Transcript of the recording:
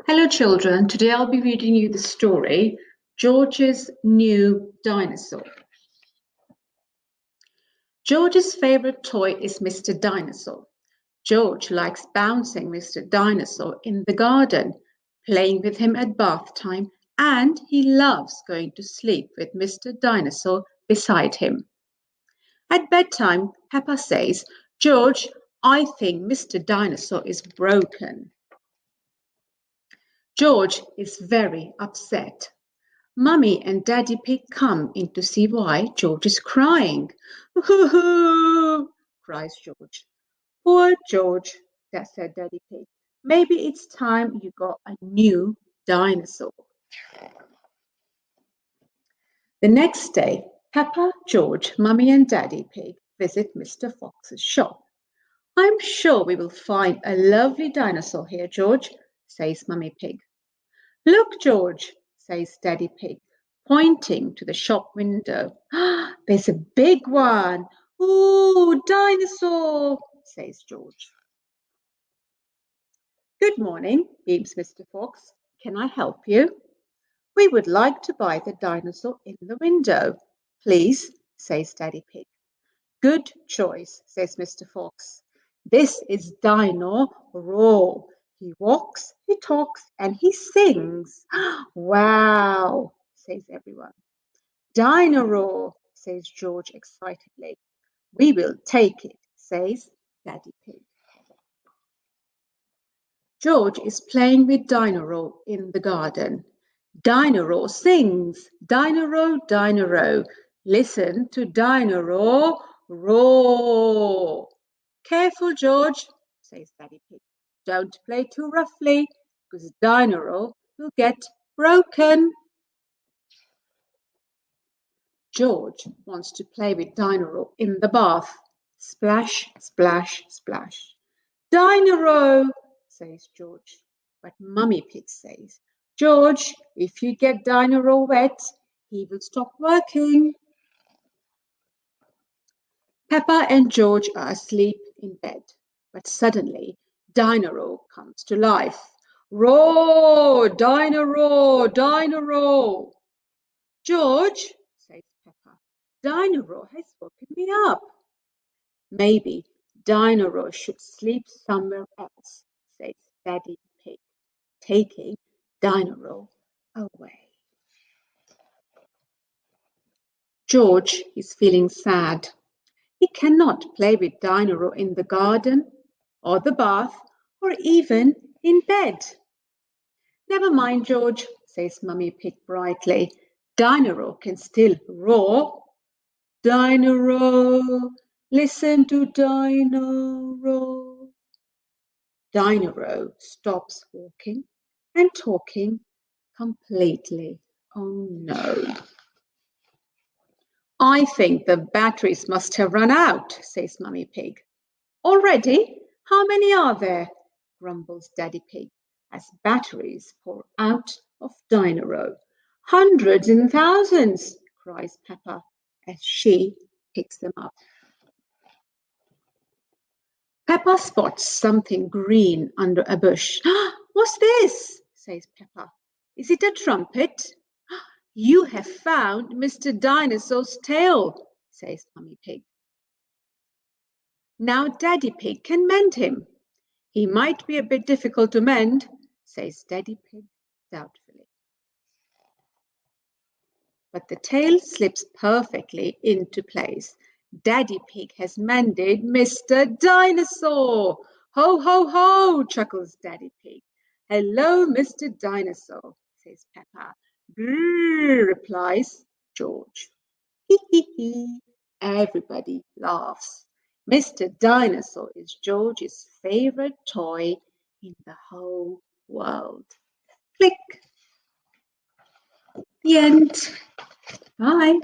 Hello children, today I'll be reading you the story, George's New Dinosaur. George's favourite toy is Mr. Dinosaur. George likes bouncing Mr. Dinosaur in the garden, playing with him at bath time, and he loves going to sleep with Mr. Dinosaur beside him. At bedtime, Peppa says, "George, I think Mr. Dinosaur is broken." George is very upset. Mummy and Daddy Pig come in to see why George is crying. "Hoo-hoo!" cries George. "Poor George," said Daddy Pig. "Maybe it's time you got a new dinosaur." The next day, Peppa, George, Mummy and Daddy Pig visit Mr. Fox's shop. "I'm sure we will find a lovely dinosaur here, George," says Mummy Pig. "Look, George," says Daddy Pig, pointing to the shop window. "There's a big one." "Ooh, dinosaur," says George. "Good morning," beams Mr. Fox. "Can I help you?" "We would like to buy the dinosaur in the window, please," says Daddy Pig. "Good choice," says Mr. Fox. "This is Dino Roar. He walks, he talks, and he sings." "Wow," says everyone. "Dino Roar," says George excitedly. "We will take it," says Daddy Pig. George is playing with Dino Roar in the garden. Dino Roar sings, "Dino Roar, Dino Roar. Listen to Dino Roar roar." "Careful, George," says Daddy Pig. "Don't play too roughly, because Dino Roar will get broken." George wants to play with Dino Roar in the bath. Splash, splash, splash. "Dino Roar," says George. But Mummy Pig says, "George, if you get Dino Roar wet, he will stop working." Peppa and George are asleep in bed, but suddenly Dino Roar comes to life. "Roar, Dino Roar, Dino Roar." "George," says Peppa, "Dino Roar has woken me up." "Maybe Dino Roar should sleep somewhere else," says Daddy Pig, taking Dino Roar away. George is feeling sad. He cannot play with Dino Roar in the garden, or the bath, or even in bed. "Never mind, George," says Mummy Pig brightly. "Dino Roar can still roar. Dino Roar, listen to Dino Roar." Dino Roar stops walking and talking completely. Oh no. "I think the batteries must have run out," says Mummy Pig. "Already? How many are there?" grumbles Daddy Pig as batteries pour out of Dino Roar. "Hundreds and thousands," cries Peppa as she picks them up. Peppa spots something green under a bush. "What's this?" says Peppa. "Is it a trumpet?" "You have found Mr. Dinosaur's tail," says Mummy Pig. "Now Daddy Pig can mend him." "He might be a bit difficult to mend," says Daddy Pig doubtfully. But the tail slips perfectly into place. Daddy Pig has mended Mr. Dinosaur. "Ho, ho, ho," chuckles Daddy Pig. "Hello, Mr. Dinosaur," says Peppa. "Grrr," replies George. Hee hee hee. Everybody laughs. Mr. Dinosaur is George's favorite toy in the whole world. Click. The end. Bye.